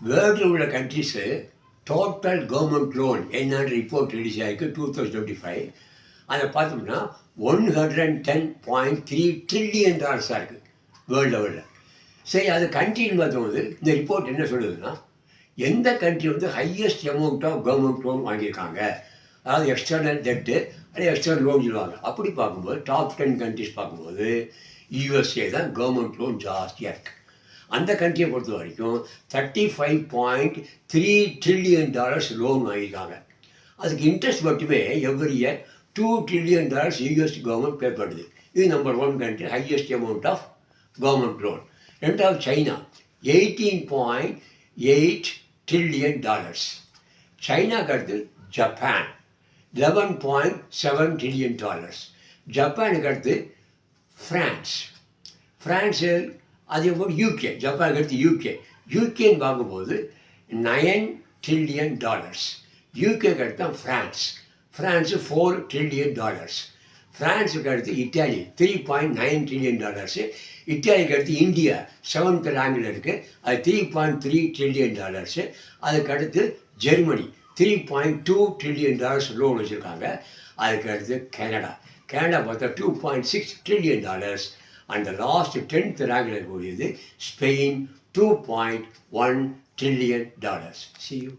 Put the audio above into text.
வேர்ல்டில் உள்ள countries total government loan என்னென்னு ரிப்போர்ட் ரிலீஸ் ஆகிருக்கு 2025. அதை பார்த்தோம்னா $110.3 trillion இருக்குது வேர்ல்டு லெவலில். சரி, அது கண்ட்ரின்னு பார்த்தபோது இந்த ரிப்போர்ட் என்ன சொல்லுதுன்னா, எந்த கண்ட்ரி வந்து highest amount of government loan வாங்கியிருக்காங்க, அதாவது எக்ஸ்டர்னல் டெட்டு அல்லது எக்ஸ்டர்னல் லோன் சொல்லுவாங்க. அப்படி பார்க்கும்போது டாப் 10 கண்ட்ரிஸ் பார்க்கும்போது யூஎஸ்ஏ தான் கவர்மெண்ட் லோன் ஜாஸ்தியாக இருக்குது. அந்த கண்ட்ரியை பொறுத்த வரைக்கும் $35.3 trillion லோன் வாங்கியிருக்காங்க. அதுக்கு இன்ட்ரெஸ்ட் மட்டுமே every year $2 trillion US government pay பண்ணுது. இது number 1 country, highest amount of government loan. ரெண்டாவது சைனா, $18.8 trillion. சைனாக்கு அடுத்து ஜப்பான், $11.7 trillion. ஜப்பானுக்கு அடுத்து ஃப்ரான்ஸு, அதே போல் யூகே, ஜப்பானுக்கு அடுத்து யூகேன்னு பார்க்கும்போது $9 trillion. யூகேக்கு அடுத்து தான் ஃப்ரான்ஸு $4 trillion. ஃப்ரான்ஸுக்கு அடுத்து இட்டாலி $3.9 trillion. இட்டாலிக்கு அடுத்து இந்தியா 7th ரேங்கில் இருக்குது, அது $3.3 trillion. அதுக்கு அடுத்து ஜெர்மனி $3.2 trillion லோன் வச்சுருக்காங்க. அதுக்கு அடுத்து கனடா பார்த்தா $2.6 trillion. அந்த லாஸ்ட் 10th ரேங்கில் இருக்கக்கூடியது ஸ்பெயின் $2.1 trillion. See you.